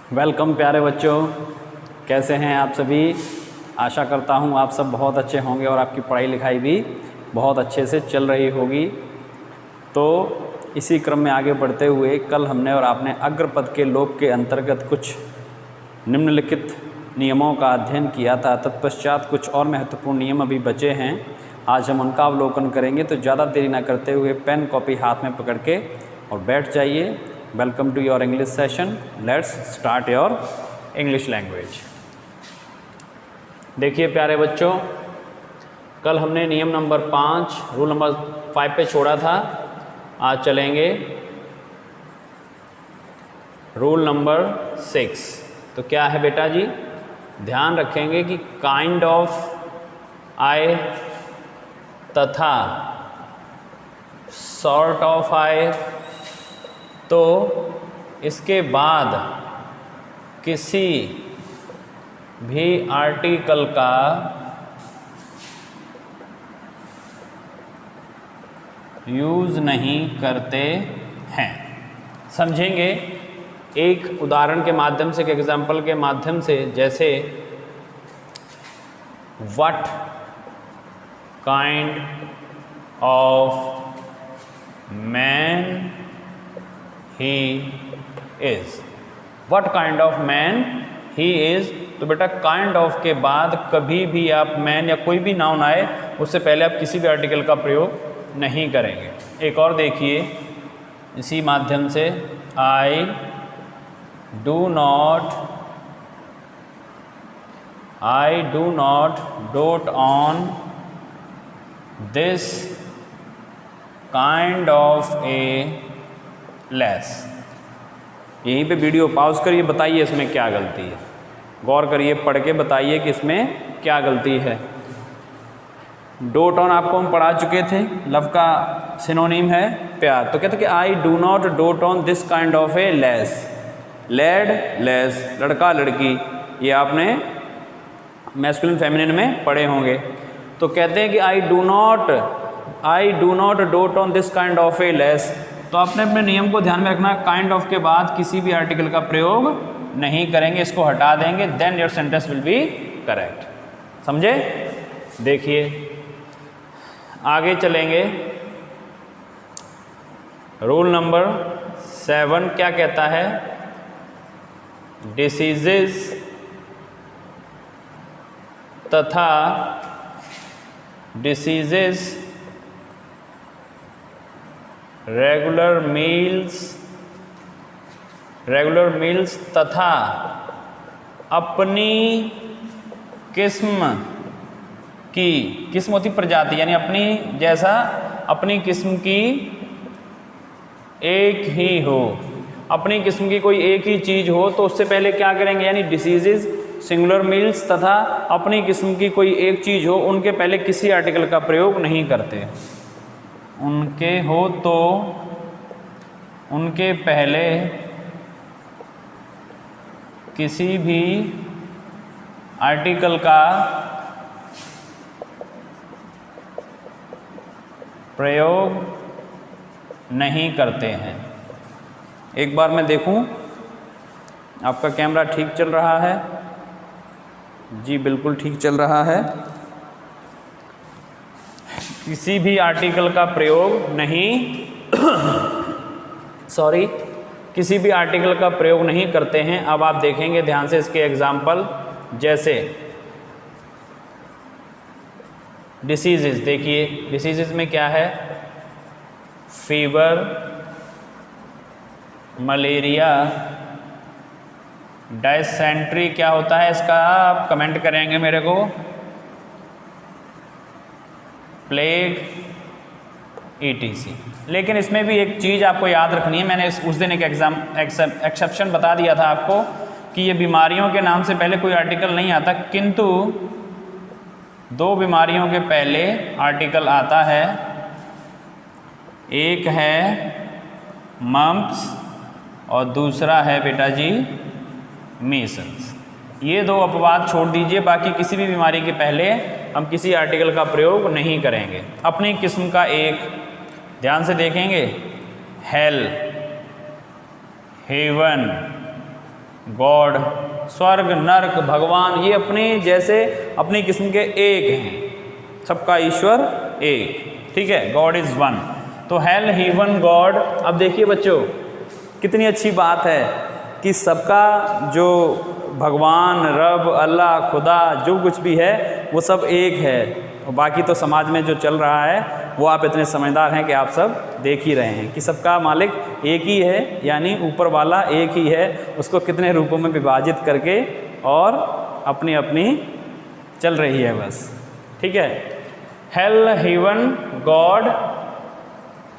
Welcome प्यारे बच्चों, कैसे हैं आप सभी। आशा करता हूं आप सब बहुत अच्छे होंगे और आपकी पढ़ाई लिखाई भी बहुत अच्छे से चल रही होगी। तो इसी क्रम में आगे बढ़ते हुए कल हमने और आपने अग्रपद के लोप के अंतर्गत कुछ निम्नलिखित नियमों का अध्ययन किया था। तत्पश्चात कुछ और महत्वपूर्ण नियम अभी बचे हैं, आज हम उनका अवलोकन करेंगे। तो ज़्यादा देरी ना करते हुए पेन कॉपी हाथ में पकड़ के और बैठ जाइए। Welcome to your English session. Let's start your English language. देखिए प्यारे बच्चों, कल हमने नियम नंबर 5 रूल नंबर 5 पे छोड़ा था। आज चलेंगे रूल नंबर 6। तो क्या है बेटा जी, ध्यान रखेंगे कि काइंड ऑफ आए तथा सॉर्ट ऑफ आए, तो इसके बाद किसी भी आर्टिकल का यूज़ नहीं करते हैं। समझेंगे एक उदाहरण के माध्यम से, एक एग्जाम्पल के माध्यम से। जैसे what kind of man he is. What kind of man he is. तो बेटा काइंड ऑफ के बाद कभी भी आप मैन या कोई भी नाउन आए उससे पहले आप किसी भी आर्टिकल का प्रयोग नहीं करेंगे। एक और देखिए इसी माध्यम से, आई do not dote on this kind of a less. यहीं पे वीडियो पॉज करिए, बताइए इसमें क्या गलती है। गौर करिए, पढ़ के बताइए कि इसमें क्या गलती है। डोट ऑन आपको हम पढ़ा चुके थे, लव का सिनोनिम है प्यार। तो कहते कि I do not dote on this kind of a lass. Lad lass, लड़का लड़की, ये आपने मैस्कुलिन फेमिनिन में पढ़े होंगे। तो कहते हैं कि I do not dote on this kind of a less. तो आपने अपने नियम को ध्यान में रखना, काइंड ऑफ के बाद किसी भी आर्टिकल का प्रयोग नहीं करेंगे, इसको हटा देंगे, then your sentence will be correct. समझे। देखिए आगे चलेंगे। रूल नंबर 7 क्या कहता है, डिसीजेस तथा डिसीजेस रेगुलर मील्स तथा अपनी किस्म की, किस्म होती प्रजाति, यानी अपनी जैसा अपनी किस्म की एक ही हो। अपनी किस्म की कोई एक ही चीज़ हो तो उससे पहले क्या करेंगे, यानी डिसीजेज, सिंगुलर मील्स तथा अपनी किस्म की कोई एक चीज़ हो, उनके पहले किसी आर्टिकल का प्रयोग नहीं करते। उनके हो तो उनके पहले किसी भी आर्टिकल का प्रयोग नहीं करते हैं। एक बार मैं देखूं, आपका कैमरा ठीक चल रहा है? जी बिल्कुल ठीक चल रहा है। किसी भी आर्टिकल का प्रयोग नहीं किसी भी आर्टिकल का प्रयोग नहीं करते हैं। अब आप देखेंगे ध्यान से इसके एग्जाम्पल। जैसे डिसीजेस, देखिए डिसीजेस में क्या है, फीवर, मलेरिया, डायसेंट्री। क्या होता है इसका, आप कमेंट करेंगे मेरे को। Plague, ETC। लेकिन इसमें भी एक चीज़ आपको याद रखनी है, मैंने उस दिन एक एक्सेप्शन बता दिया था आपको कि ये बीमारियों के नाम से पहले कोई आर्टिकल नहीं आता, किंतु 2 बीमारियों के पहले आर्टिकल आता है। एक है मम्प्स और दूसरा है बेटा जी मीसल्स। ये 2 अपवाद छोड़ दीजिए, बाकी किसी भी बीमारी के पहले हम किसी आर्टिकल का प्रयोग नहीं करेंगे। अपनी किस्म का एक, ध्यान से देखेंगे, हेल, हेवन, गॉड, स्वर्ग, नर्क, भगवान, ये अपने जैसे अपनी किस्म के एक हैं, सबका ईश्वर एक, ठीक है, गॉड इज़ वन। तो हेल, हेवन, गॉड। अब देखिए बच्चों कितनी अच्छी बात है कि सबका जो भगवान, रब, अल्लाह, खुदा जो कुछ भी है वो सब एक है। और बाकी तो समाज में जो चल रहा है वो आप इतने समझदार हैं कि आप सब देख ही रहे हैं कि सबका मालिक एक ही है, यानी ऊपर वाला एक ही है, उसको कितने रूपों में विभाजित करके और अपनी अपनी चल रही है बस, ठीक है। Hell, heaven, God.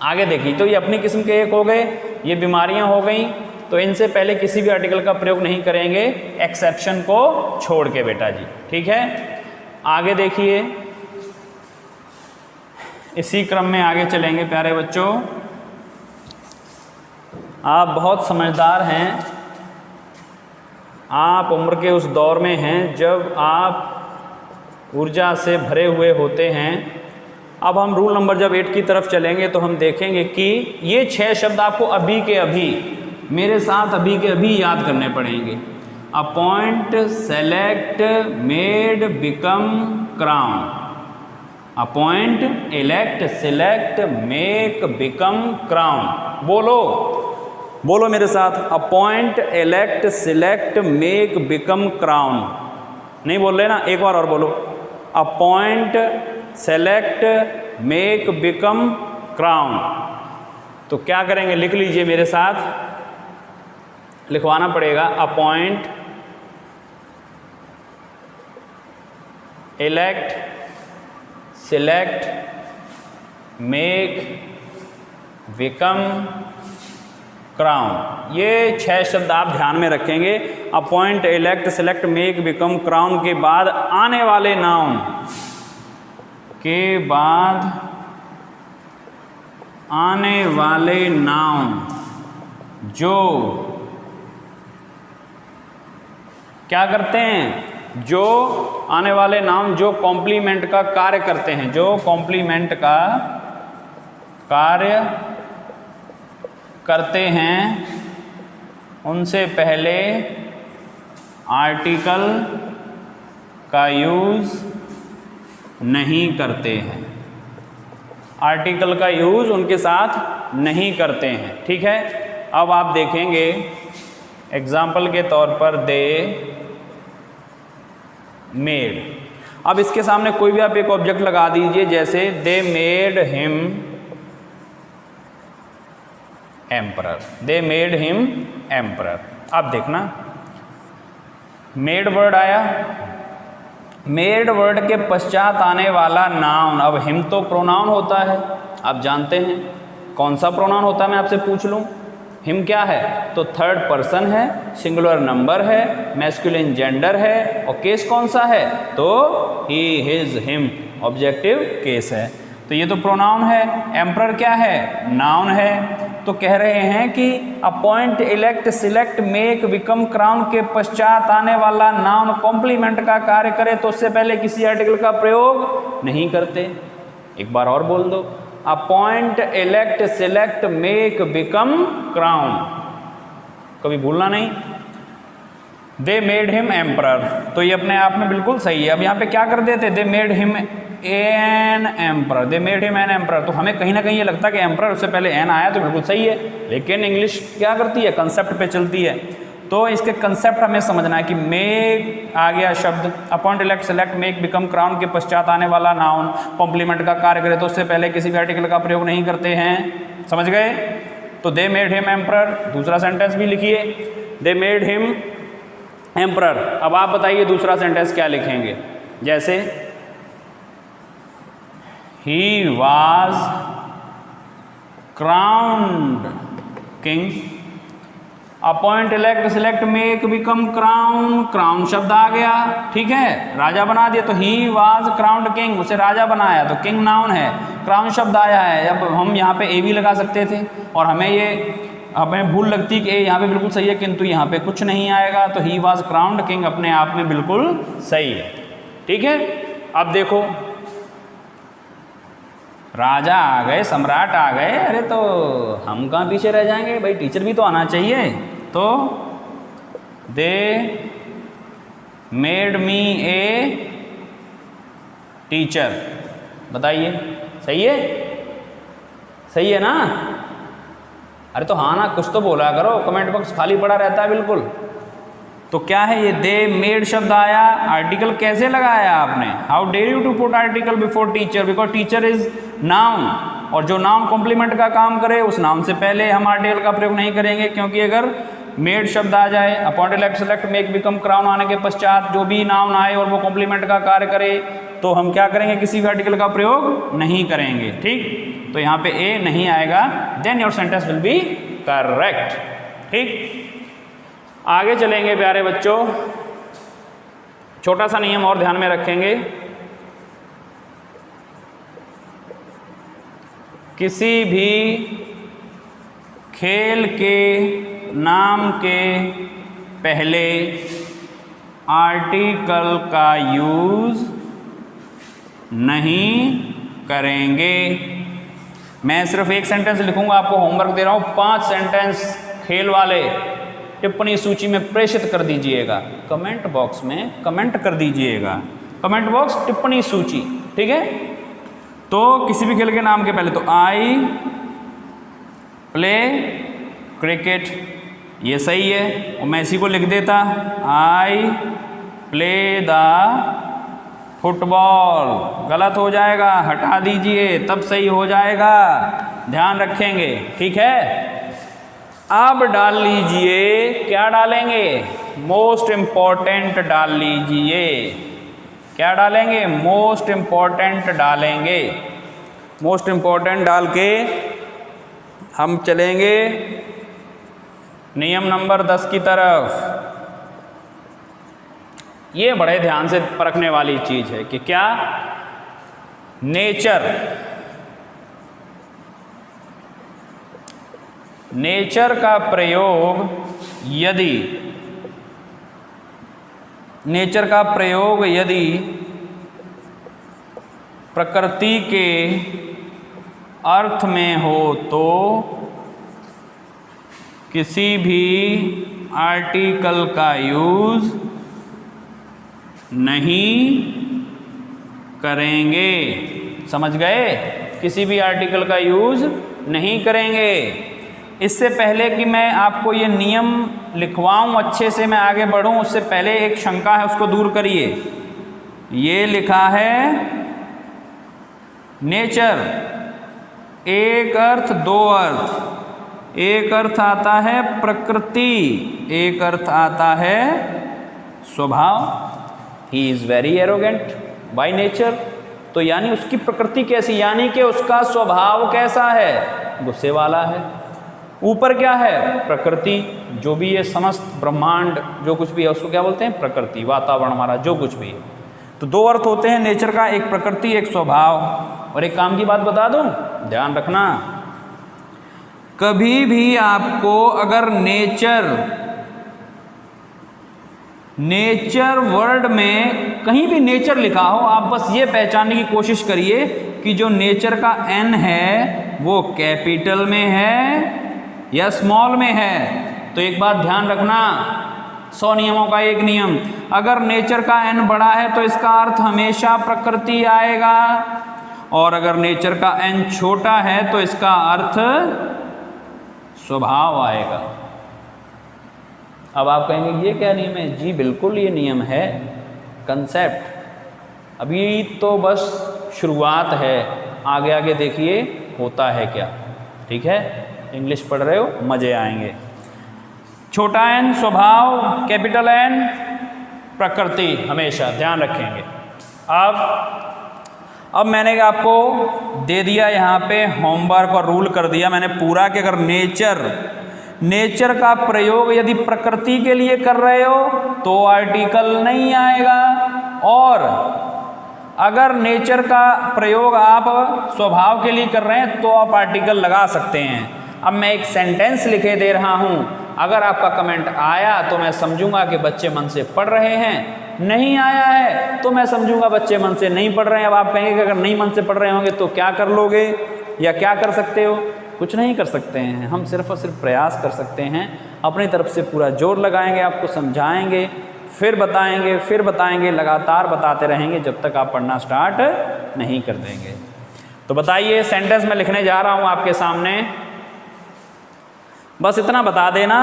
आगे देखिए, तो ये अपनी किस्म के एक हो गए, ये बीमारियां हो गई, तो इनसे पहले किसी भी आर्टिकल का प्रयोग नहीं करेंगे एक्सेप्शन को छोड़ के बेटा जी, ठीक है। आगे देखिए, इसी क्रम में आगे चलेंगे प्यारे बच्चों। आप बहुत समझदार हैं, आप उम्र के उस दौर में हैं जब आप ऊर्जा से भरे हुए होते हैं। अब हम रूल नंबर जब 8 की तरफ चलेंगे तो हम देखेंगे कि ये 6 शब्द आपको अभी के अभी मेरे साथ अभी के अभी याद करने पड़ेंगे। Appoint, select, made, become, crown. Appoint, elect, select, make, become, crown. बोलो बोलो मेरे साथ, appoint, elect, select, make, become, crown. नहीं बोल रहे ना, एक बार और बोलो, appoint, select, make, become, crown. तो क्या करेंगे, लिख लीजिए मेरे साथ, लिखवाना पड़ेगा। Appoint, elect, select, make, become, crown. ये 6 शब्द आप ध्यान में रखेंगे। Appoint, elect, select, make, become, crown के बाद आने वाले नाउन के बाद आने वाले नाउन जो क्या करते हैं, जो आने वाले नाउन जो कॉम्प्लीमेंट का कार्य करते हैं, जो कॉम्प्लीमेंट का कार्य करते हैं, उनसे पहले आर्टिकल का यूज़ नहीं करते हैं। आर्टिकल का यूज़ उनके साथ नहीं करते हैं, ठीक है। अब आप देखेंगे एग्जाम्पल के तौर पर दे मेड। अब इसके सामने कोई भी आप एक ऑब्जेक्ट लगा दीजिए, जैसे they made him emperor, they made him emperor. अब देखना मेड वर्ड आया, मेड वर्ड के पश्चात आने वाला नाउन, अब हिम तो प्रोनाउन होता है, आप जानते हैं कौन सा प्रोनाउन होता है, मैं आपसे पूछ लूँ, हिम क्या है, तो थर्ड पर्सन है, सिंगुलर नंबर है, मैस्कुलिन जेंडर है, और केस कौन सा है, तो ही, हिज, हिम, ऑब्जेक्टिव केस है, तो ये तो प्रोनाउन है। एम्परर क्या है, नाउन है। तो कह रहे हैं कि appoint, elect, select, make, become, crown के पश्चात आने वाला नाउन कॉम्प्लीमेंट का कार्य करे तो उससे पहले किसी आर्टिकल का प्रयोग नहीं करते। एक बार और बोल दो, appoint, elect, select, make, become, crown, कभी भूलना नहीं। दे मेड हिम एम्परर, तो ये अपने आप में बिल्कुल सही है। अब यहाँ पे क्या कर देते, they made him an emperor, they made him an emperor, तो हमें कहीं ना कहीं ये लगता है कि एम्परर उससे पहले एन आया तो बिल्कुल सही है, लेकिन इंग्लिश क्या करती है, कंसेप्ट पे चलती है। तो इसके कंसेप्ट हमें समझना है कि मेक आ गया शब्द, appoint, elect, select, make, become, crown के पश्चात आने वाला नाउन कॉम्प्लीमेंट का कार्य करे तो उससे पहले किसी भी आर्टिकल का प्रयोग नहीं करते हैं, समझ गए। तो दे मेड हिम एम्परर, दूसरा सेंटेंस भी लिखिए, दे मेड हिम एम्परर। अब आप बताइए दूसरा सेंटेंस क्या लिखेंगे, जैसे he was crowned king, appoint, elect, select, make, become, crown, crown शब्द आ गया, ठीक है, राजा बना दिया, तो ही वाज क्राउन्ड किंग, उसे राजा बनाया, तो किंग नाउन है, क्राउन शब्द आया है। अब हम यहाँ पे ए भी लगा सकते थे और हमें भूल लगती कि ए यहाँ पे बिल्कुल सही है, किंतु यहाँ पे कुछ नहीं आएगा, तो ही वाज क्राउन्ड किंग अपने आप में बिल्कुल सही है, ठीक है। अब देखो राजा आ गए, सम्राट आ गए, अरे तो हम कहाँ पीछे रह जाएंगे भाई, टीचर भी तो आना चाहिए। तो they made me a teacher. बताइए सही है? सही है ना? अरे तो हाँ ना, कुछ तो बोला करो, कमेंट बॉक्स खाली पड़ा रहता है बिल्कुल। तो क्या है ये दे मेड शब्द आया, आर्टिकल कैसे लगाया आपने? How dare you to put article before teacher, because teacher is noun, और जो नाउन कॉम्प्लीमेंट का काम करे उस नाउन से पहले हम आर्टिकल का प्रयोग नहीं करेंगे, क्योंकि अगर मेड शब्द आ जाए, appointed left select make become crown आने के पश्चात जो भी नाउन आए और वो कॉम्प्लीमेंट का कार्य करे, तो हम क्या करेंगे? किसी भी आर्टिकल का प्रयोग नहीं करेंगे। ठीक, तो यहाँ पे ए नहीं आएगा, then your sentence will be correct. ठीक, आगे चलेंगे प्यारे बच्चों। छोटा सा नियम और ध्यान में रखेंगे, किसी भी खेल के नाम के पहले आर्टिकल का यूज नहीं करेंगे। मैं सिर्फ एक सेंटेंस लिखूंगा, आपको होमवर्क दे रहा हूं, 5 सेंटेंस खेल वाले टिप्पणी सूची में प्रेषित कर दीजिएगा, कमेंट बॉक्स में कमेंट कर दीजिएगा, कमेंट बॉक्स टिप्पणी सूची। ठीक है, तो किसी भी खेल के नाम के पहले, तो आई प्ले क्रिकेट, ये सही है, और मैं इसी को लिख देता, आई प्ले द फुटबॉल, गलत हो जाएगा, हटा दीजिए तब सही हो जाएगा, ध्यान रखेंगे। ठीक है, अब डाल लीजिए, क्या डालेंगे? मोस्ट इम्पॉर्टेंट डाल लीजिए। क्या डालेंगे? मोस्ट इम्पॉर्टेंट डालेंगे। मोस्ट इम्पॉर्टेंट डाल के हम चलेंगे नियम नंबर 10 की तरफ। ये बड़े ध्यान से परखने वाली चीज है कि क्या नेचर का प्रयोग यदि प्रकृति के अर्थ में हो तो किसी भी आर्टिकल का यूज नहीं करेंगे। समझ गए? किसी भी आर्टिकल का यूज नहीं करेंगे। इससे पहले कि मैं आपको ये नियम लिखवाऊं अच्छे से, मैं आगे बढ़ूं, उससे पहले एक शंका है, उसको दूर करिए। ये लिखा है नेचर, एक अर्थ दो अर्थ, एक अर्थ आता है प्रकृति, एक अर्थ आता है स्वभाव। He is very arrogant by nature, तो यानी उसकी प्रकृति कैसी, यानी कि उसका स्वभाव कैसा है? गुस्से वाला है। ऊपर क्या है? प्रकृति, जो भी ये समस्त ब्रह्मांड जो कुछ भी है उसको क्या बोलते हैं? प्रकृति, वातावरण हमारा जो कुछ भी है। तो दो अर्थ होते हैं नेचर का, एक प्रकृति एक स्वभाव। और एक काम की बात बता दूं, ध्यान रखना, कभी भी आपको अगर नेचर वर्ड में कहीं भी नेचर लिखा हो, आप बस ये पहचानने की कोशिश करिए कि जो नेचर का एन है वो कैपिटल में है या स्मॉल में है। तो एक बात ध्यान रखना, 100 नियमों का एक नियम, अगर नेचर का एन बड़ा है तो इसका अर्थ हमेशा प्रकृति आएगा, और अगर नेचर का एन छोटा है तो इसका अर्थ स्वभाव आएगा। अब आप कहेंगे ये क्या नियम है? जी बिल्कुल ये नियम है, कंसेप्ट अभी तो बस शुरुआत है, आगे आगे देखिए होता है क्या। ठीक है, इंग्लिश पढ़ रहे हो, मजे आएंगे। छोटा एन स्वभाव, कैपिटल एन प्रकृति, हमेशा ध्यान रखेंगे। अब मैंने आपको दे दिया यहाँ पे होमवर्क और रूल कर दिया मैंने पूरा कि अगर नेचर का प्रयोग यदि प्रकृति के लिए कर रहे हो तो आर्टिकल नहीं आएगा, और अगर नेचर का प्रयोग आप स्वभाव के लिए कर रहे हैं तो आप आर्टिकल लगा सकते हैं। अब मैं एक सेंटेंस लिखे दे रहा हूं, अगर आपका कमेंट आया तो मैं समझूंगा कि बच्चे मन से पढ़ रहे हैं, नहीं आया है तो मैं समझूंगा बच्चे मन से नहीं पढ़ रहे हैं। अब आप कहेंगे कि अगर नहीं मन से पढ़ रहे होंगे तो क्या कर लोगे या क्या कर सकते हो? कुछ नहीं कर सकते हैं, हम सिर्फ और सिर्फ प्रयास कर सकते हैं, अपनी तरफ से पूरा जोर लगाएंगे, आपको समझाएंगे, फिर बताएंगे, लगातार बताते रहेंगे जब तक आप पढ़ना स्टार्ट नहीं कर देंगे। तो बताइए, सेंटेंस मैं लिखने जा रहा हूँ आपके सामने, बस इतना बता देना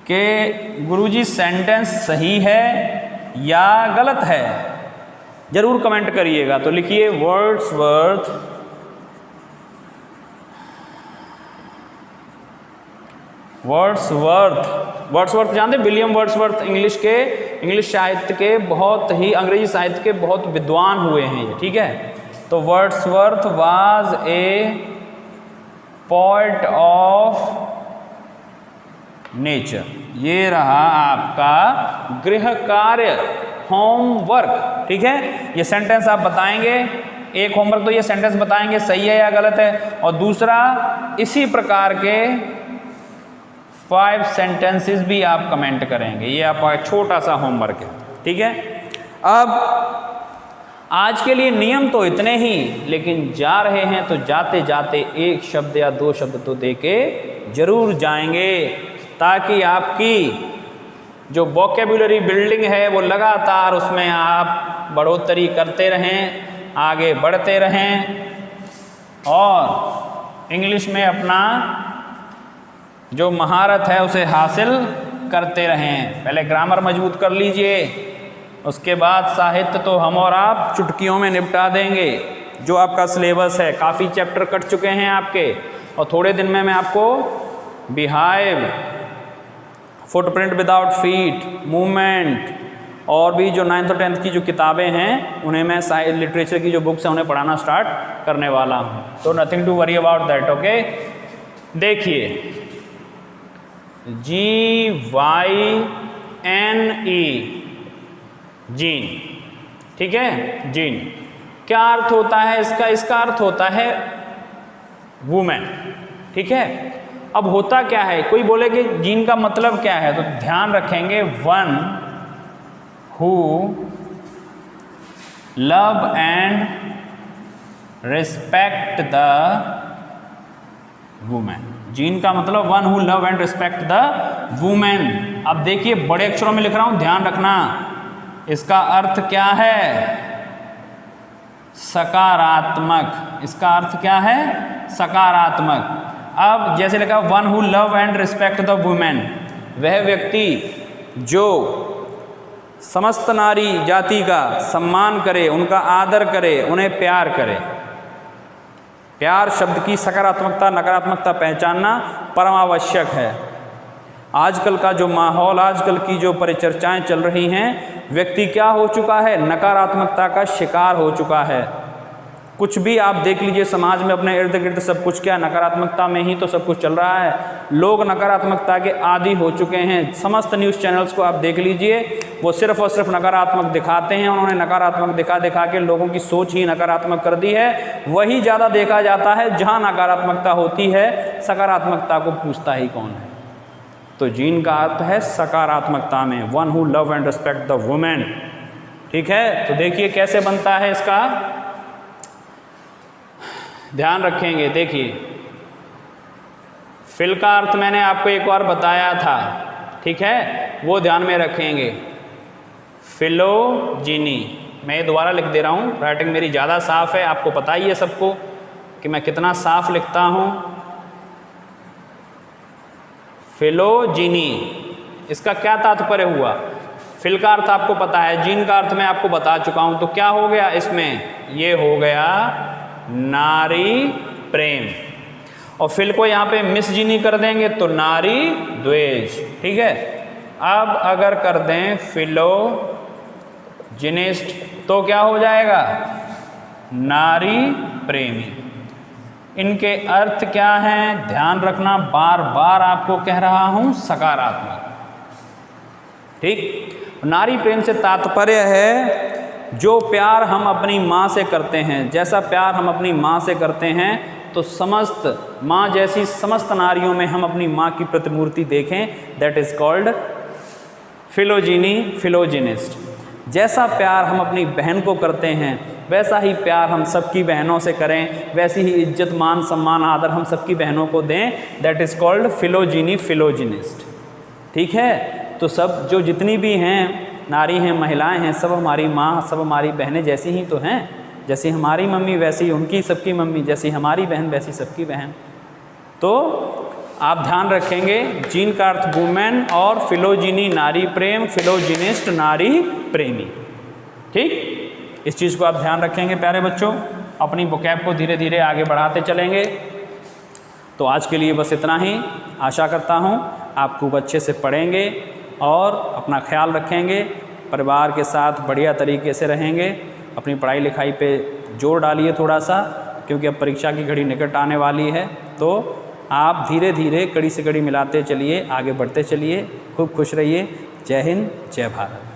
कि गुरुजी सेंटेंस सही है या गलत है, जरूर कमेंट करिएगा। तो लिखिए वर्ड्सवर्थ जानते, विलियम वर्ड्सवर्थ इंग्लिश साहित्य के बहुत ही, अंग्रेजी साहित्य के बहुत विद्वान हुए हैं ये, ठीक है। तो Wordsworth was a poet of nature, ये रहा आपका गृह कार्य, होमवर्क, ठीक है। ये सेंटेंस आप बताएंगे, एक होमवर्क तो ये सेंटेंस बताएंगे सही है या गलत है, और दूसरा इसी प्रकार के 5 सेंटेंसेस भी आप कमेंट करेंगे। ये आपका छोटा सा होमवर्क है, ठीक है। अब आज के लिए नियम तो इतने ही, लेकिन जा रहे हैं तो जाते जाते 1 शब्द या 2 शब्द तो दे के जरूर जाएंगे, ताकि आपकी जो वोकैब्युलरी बिल्डिंग है वो लगातार उसमें आप बढ़ोतरी करते रहें, आगे बढ़ते रहें, और इंग्लिश में अपना जो महारत है उसे हासिल करते रहें। पहले ग्रामर मजबूत कर लीजिए, उसके बाद साहित्य तो हम और आप चुटकियों में निपटा देंगे। जो आपका सिलेबस है, काफ़ी चैप्टर कट चुके हैं आपके, और थोड़े दिन में मैं आपको beehive, footprint without feet, movement, और भी जो 9th और 10th की जो किताबें हैं उन्हें मैं लिटरेचर की जो बुक्स हैं उन्हें पढ़ाना स्टार्ट करने वाला हूँ। तो nothing to worry about that, okay. देखिए, GYNE, जीन, ठीक है। जीन क्या अर्थ होता है इसका? इसका अर्थ होता है वुमेन, ठीक है। अब होता क्या है, कोई बोले कि जीन का मतलब क्या है, तो ध्यान रखेंगे, one who love and respect the women. Gene का मतलब one who love and respect the women. अब देखिए, बड़े अक्षरों में लिख रहा हूं, ध्यान रखना, इसका अर्थ क्या है? सकारात्मक। इसका अर्थ क्या है? सकारात्मक। अब जैसे लिखा one who love and respect the women, वह व्यक्ति जो समस्त नारी जाति का सम्मान करे, उनका आदर करे, उन्हें प्यार करे। प्यार शब्द की सकारात्मकता नकारात्मकता पहचानना परम आवश्यक है। आजकल का जो माहौल, आजकल की जो परिचर्चाएं चल रही हैं, व्यक्ति क्या हो चुका है? नकारात्मकता का शिकार हो चुका है। कुछ भी आप देख लीजिए समाज में, अपने इर्द गिर्द सब कुछ क्या नकारात्मकता में ही तो सब कुछ चल रहा है। लोग नकारात्मकता के आदी हो चुके हैं। समस्त न्यूज़ चैनल्स को आप देख लीजिए, वो सिर्फ और सिर्फ नकारात्मक दिखाते हैं। उन्होंने नकारात्मक दिखा के लोगों की सोच ही नकारात्मक कर दी है। वही ज़्यादा देखा जाता है जहाँ नकारात्मकता होती है, सकारात्मकता को पूछता ही कौन है। तो जीन का अर्थ है सकारात्मकता में, one who love and respect the women, ठीक है। तो देखिए कैसे बनता है इसका, ध्यान रखेंगे। देखिए, फिल का अर्थ मैंने आपको एक बार बताया था, ठीक है, वो ध्यान में रखेंगे। फिलोजिनी, मैं ये दोबारा लिख दे रहा हूँ, राइटिंग मेरी ज़्यादा साफ है, आपको पता ही है सबको कि मैं कितना साफ लिखता हूँ। फिलोजिनी, इसका क्या तात्पर्य हुआ? फिल का अर्थ आपको पता है, जीन का अर्थ मैं आपको बता चुका हूँ। तो क्या हो गया इसमें? ये हो गया नारी प्रेम, और फिल को यहाँ पे मिसजीनी कर देंगे तो नारी द्वेष, ठीक है। अब अगर कर दें फिलोजिनिस्ट तो क्या हो जाएगा? नारी प्रेमी। इनके अर्थ क्या हैं? ध्यान रखना, बार बार आपको कह रहा हूं, सकारात्मक, ठीक। नारी प्रेम से तात्पर्य है जो प्यार हम अपनी माँ से करते हैं, जैसा प्यार हम अपनी माँ से करते हैं, तो समस्त माँ जैसी समस्त नारियों में हम अपनी माँ की प्रतिमूर्ति देखें, दैट इज़ कॉल्ड फिलोजिनी, फिलोजिनिस्ट। जैसा प्यार हम अपनी बहन को करते हैं, वैसा ही प्यार हम सबकी बहनों से करें, वैसी ही इज्जत मान सम्मान आदर हम सबकी बहनों को दें। That is called philogyny, philogynist. ठीक है, तो सब जो जितनी भी हैं नारी हैं, महिलाएं हैं, सब हमारी माँ, सब हमारी बहनें जैसी ही तो हैं। जैसी हमारी मम्मी वैसी उनकी सबकी मम्मी, जैसी हमारी बहन वैसी सबकी बहन। तो आप ध्यान रखेंगे, जीन का अर्थ वुमेन और फिलोजिनी नारी प्रेम, फिलोजिनिस्ट नारी प्रेमी। ठीक, इस चीज़ को आप ध्यान रखेंगे प्यारे बच्चों। अपनी वोकैब को धीरे धीरे आगे बढ़ाते चलेंगे। तो आज के लिए बस इतना ही। आशा करता हूँ आप खूब अच्छे से पढ़ेंगे और अपना ख्याल रखेंगे, परिवार के साथ बढ़िया तरीके से रहेंगे। अपनी पढ़ाई लिखाई पे जोर डालिए थोड़ा सा, क्योंकि अब परीक्षा की घड़ी निकट आने वाली है। तो आप धीरे धीरे कड़ी से कड़ी मिलाते चलिए, आगे बढ़ते चलिए। खूब खुश रहिए। जय हिंद, जय भारत।